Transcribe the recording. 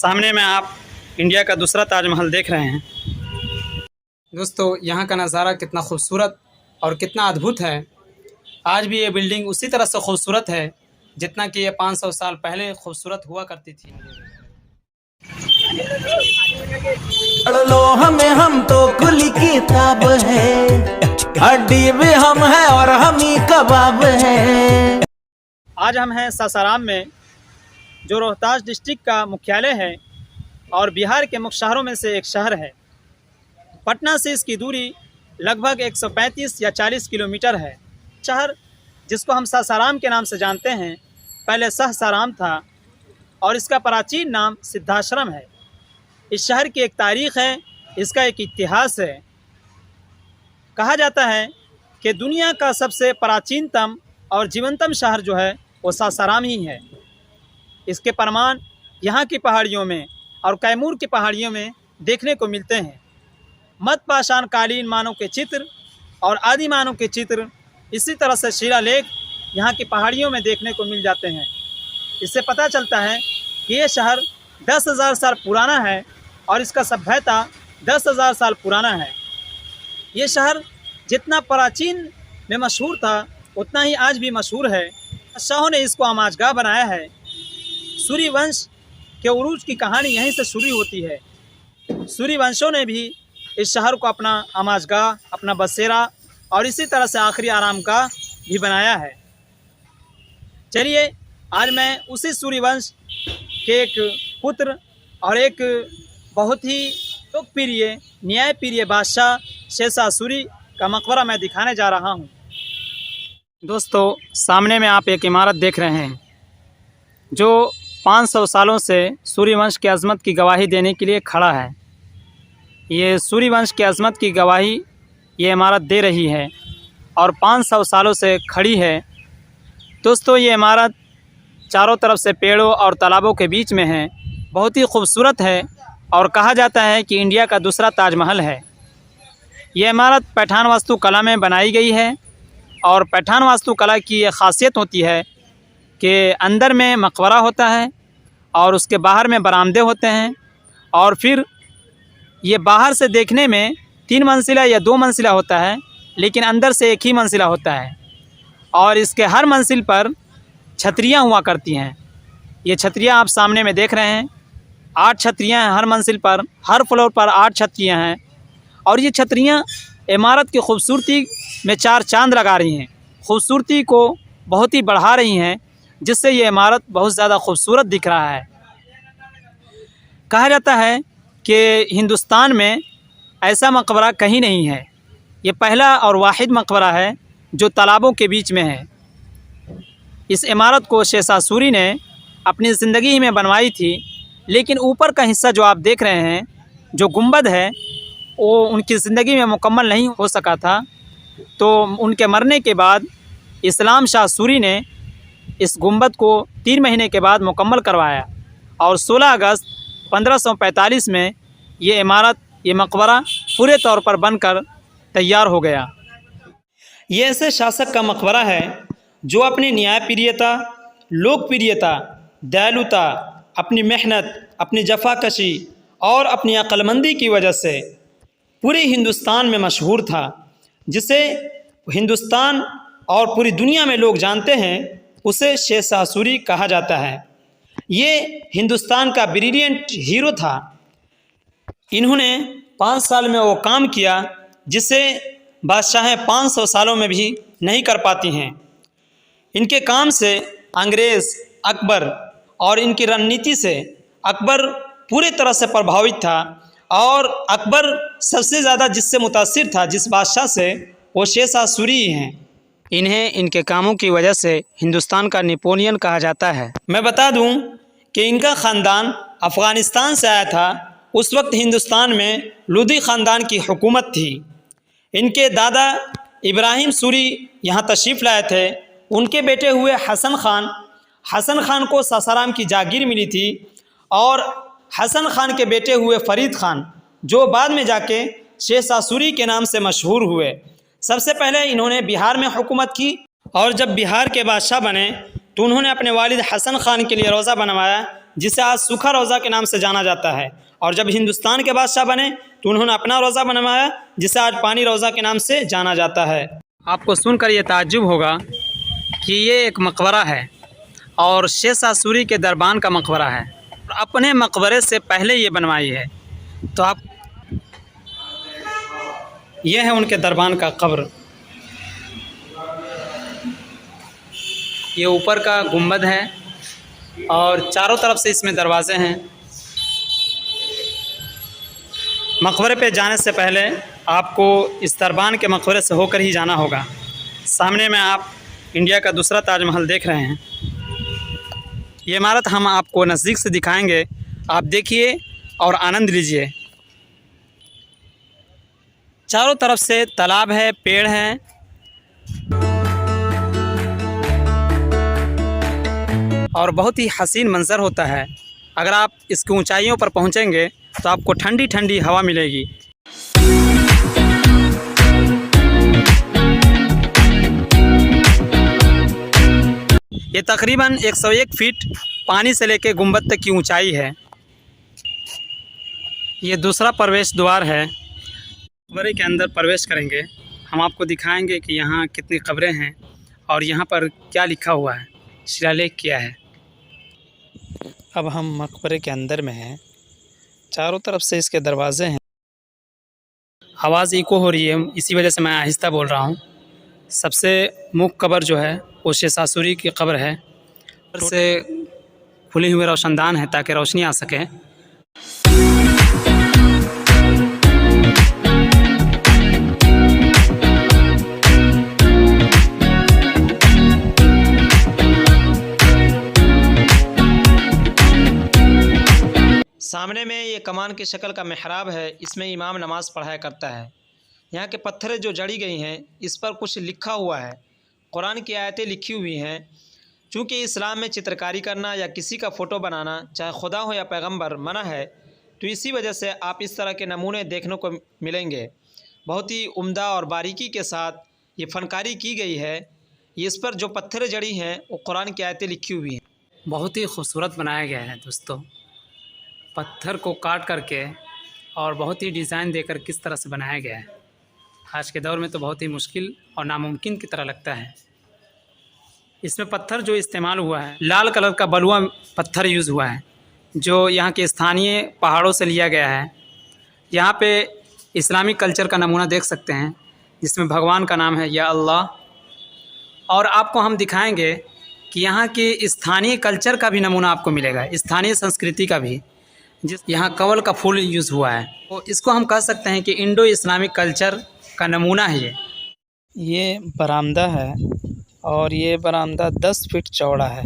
सामने में आप इंडिया का दूसरा ताजमहल देख रहे हैं। दोस्तों, यहाँ का नज़ारा कितना खूबसूरत और कितना अद्भुत है। आज भी ये बिल्डिंग उसी तरह से खूबसूरत है जितना कि ये 500 साल पहले खूबसूरत हुआ करती थी। पढ़ लो हमें, हम तो खुली किताब है, हड्डी भी हम है और हम ही कबाब है। आज हम हैं सासाराम में, जो रोहतास डिस्ट्रिक्ट का मुख्यालय है और बिहार के मुख्य शहरों में से एक शहर है। पटना से इसकी दूरी लगभग 135 या 40 किलोमीटर है। शहर जिसको हम सासाराम के नाम से जानते हैं, पहले सहसाराम था और इसका प्राचीन नाम सिद्धाश्रम है। इस शहर की एक तारीख़ है, इसका एक इतिहास है। कहा जाता है कि दुनिया का सबसे प्राचीनतम और जीवंतम शहर जो है वो सासाराम ही है। इसके प्रमाण यहाँ की पहाड़ियों में और कैमूर की पहाड़ियों में देखने को मिलते हैं। मध्य पाषाण कालीन मानव के चित्र और आदि मानव के चित्र, इसी तरह से शिलालेख यहाँ की पहाड़ियों में देखने को मिल जाते हैं। इससे पता चलता है कि ये शहर 10,000 साल पुराना है और इसका सभ्यता 10,000 साल पुराना है। ये शहर जितना प्राचीन में मशहूर था उतना ही आज भी मशहूर है। शाहों ने इसको आमाजगाह बनाया है। सूर्य वंश के उरूज की कहानी यहीं से शुरू होती है। सूर्य वंशों ने भी इस शहर को अपना आमाजगाह, अपना बसेरा और इसी तरह से आखिरी आरामगाह भी बनाया है। चलिए, आज मैं उसी सूर्य वंश के एक पुत्र और एक बहुत ही लोकप्रिय न्यायप्रिय बादशाह शेरशाह सूरी का मकबरा मैं दिखाने जा रहा हूँ। दोस्तों, सामने में आप एक इमारत देख रहे हैं जो 500 सालों से सूर्यवंश की अज़मत की गवाही देने के लिए खड़ा है। ये सूर्यवंश की अज़मत की गवाही ये इमारत दे रही है और 500 सालों से खड़ी है। दोस्तों, ये इमारत चारों तरफ से पेड़ों और तालाबों के बीच में है। बहुत ही खूबसूरत है और कहा जाता है कि इंडिया का दूसरा ताजमहल है। ये इमारत पैठान वास्तुकला में बनाई गई है और पैठान वास्तुकला की ये ख़ासियत होती है कि अंदर में मकबरा होता है और उसके बाहर में बरामदे होते हैं और फिर ये बाहर से देखने में 3 मंजिला या 2 मंजिला होता है, लेकिन अंदर से 1 ही मंजिला होता है और इसके हर मंजिल पर छतरियाँ हुआ करती हैं। ये छतरियाँ आप सामने में देख रहे हैं। 8 छतरियाँ हैं हर मंजिल पर, हर फ्लोर पर 8 छतरियाँ हैं और ये छतरियाँ इमारत की खूबसूरती में 4 चांद लगा रही हैं, खूबसूरती को बहुत ही बढ़ा रही हैं, जिससे ये इमारत बहुत ज़्यादा खूबसूरत दिख रहा है। कहा जाता है कि हिंदुस्तान में ऐसा मकबरा कहीं नहीं है। ये पहला और वाहिद मकबरा है जो तालाबों के बीच में है। इस इमारत को शेरशाह सूरी ने अपनी ज़िंदगी ही में बनवाई थी, लेकिन ऊपर का हिस्सा जो आप देख रहे हैं, जो गुंबद है, वो उनकी ज़िंदगी में मुकम्मल नहीं हो सका था। तो उनके मरने के बाद इस्लाम शाह सूरी ने इस गुंबद को 3 महीने के बाद मुकम्मल करवाया और 16 अगस्त 1545 में ये इमारत, ये मकबरा पूरे तौर पर बनकर तैयार हो गया। ये ऐसे शासक का मकबरा है जो अपनी न्यायप्रियता, लोकप्रियता, दयालुता, अपनी मेहनत, अपनी जफाकशी और अपनी अक्लमंदी की वजह से पूरे हिंदुस्तान में मशहूर था, जिसे हिंदुस्तान और पूरी दुनिया में लोग जानते हैं। उसे शेरशाह सूरी कहा जाता है। ये हिंदुस्तान का ब्रिलियंट हीरो था। इन्होंने 5 साल में वो काम किया जिसे बादशाहें 500 सालों में भी नहीं कर पाती हैं। इनके काम से अंग्रेज़, अकबर और इनकी रणनीति से अकबर पूरी तरह से प्रभावित था और अकबर सबसे ज़्यादा जिससे मुतासिर था, जिस बादशाह से, वो शेरशाह सूरी ही हैं। इन्हें इनके कामों की वजह से हिंदुस्तान का नेपोलियन कहा जाता है। मैं बता दूं कि इनका ख़ानदान अफ़गानिस्तान से आया था। उस वक्त हिंदुस्तान में लोदी ख़ानदान की हुकूमत थी। इनके दादा इब्राहिम सूरी यहाँ तशरीफ़ लाए थे। उनके बेटे हुए हसन खान को सासाराम की जागीर मिली थी और हसन खान के बेटे हुए फरीद खान, जो बाद में जाके शेरशाह सूरी के नाम से मशहूर हुए। सबसे पहले इन्होंने बिहार में हुकूमत की और जब बिहार के बादशाह बने तो उन्होंने अपने वालिद हसन खान के लिए रोज़ा बनवाया, जिसे आज सूखा रोज़ा के नाम से जाना जाता है। और जब हिंदुस्तान के बादशाह बने तो उन्होंने अपना रोज़ा बनवाया जिसे आज पानी रोज़ा के नाम से जाना जाता है। आपको सुनकर ये ताज्जुब होगा कि ये एक मकबरा है और शेरशाह सूरी के दरबान का मकबरा है। अपने मकबरे से पहले ये बनवाई है। तो आप ये है उनके दरबान का कब्र। ये ऊपर का गुंबद है और चारों तरफ से इसमें दरवाजे हैं। मकबरे पे जाने से पहले आपको इस दरबान के मकबरे से होकर ही जाना होगा। सामने में आप इंडिया का दूसरा ताजमहल देख रहे हैं। ये इमारत हम आपको नज़दीक से दिखाएंगे, आप देखिए और आनंद लीजिए। चारों तरफ से तालाब है, पेड़ हैं। और बहुत ही हसीन मंज़र होता है। अगर आप इसकी ऊंचाइयों पर पहुंचेंगे तो आपको ठंडी ठंडी हवा मिलेगी। ये तकरीबन 101 फीट पानी से लेकर गुंबद तक की ऊंचाई है। ये दूसरा प्रवेश द्वार है। मकबरे के अंदर प्रवेश करेंगे, हम आपको दिखाएंगे कि यहाँ कितनी कब्रें हैं और यहाँ पर क्या लिखा हुआ है, शिलालेख किया है। अब हम मकबरे के अंदर में हैं। चारों तरफ से इसके दरवाजे हैं। आवाज़ इको हो रही है, इसी वजह से मैं आहिस्ता बोल रहा हूँ। सबसे मुख्य कब्र जो है वो शेरशाह सूरी की कब्र है। से खुले हुए रोशनदान है ताकि रोशनी आ सके। सामने में ये कमान की शक्ल का मेहराब है। इसमें इमाम नमाज़ पढ़ाया करता है। यहाँ के पत्थरें जो जड़ी गई हैं इस पर कुछ लिखा हुआ है, कुरान की आयतें लिखी हुई हैं। चूँकि इस्लाम में चित्रकारी करना या किसी का फ़ोटो बनाना, चाहे खुदा हो या पैगंबर, मना है, तो इसी वजह से आप इस तरह के नमूने देखने को मिलेंगे। बहुत ही उम्दा और बारीकी के साथ ये फ़नकारी की गई है। इस पर जो पत्थरें जड़ी हैं वो कुरान की आयतें लिखी हुई हैं। बहुत ही खूबसूरत बनाया गया है दोस्तों। पत्थर को काट करके और बहुत ही डिज़ाइन देकर किस तरह से बनाया गया है, आज के दौर में तो बहुत ही मुश्किल और नामुमकिन की तरह लगता है। इसमें पत्थर जो इस्तेमाल हुआ है, लाल कलर का बलुआ पत्थर यूज़ हुआ है, जो यहाँ के स्थानीय पहाड़ों से लिया गया है। यहाँ पे इस्लामिक कल्चर का नमूना देख सकते हैं, जिसमें भगवान का नाम है या अल्लाह। और आपको हम दिखाएंगे कि यहाँ के स्थानीय कल्चर का भी नमूना आपको मिलेगा, स्थानीय संस्कृति का भी। जिस यहाँ कंवल का फूल यूज़ हुआ है, तो इसको हम कह सकते हैं कि इंडो इस्लामिक कल्चर का नमूना है। ये बरामदा है और ये बरामदा 10 फीट चौड़ा है।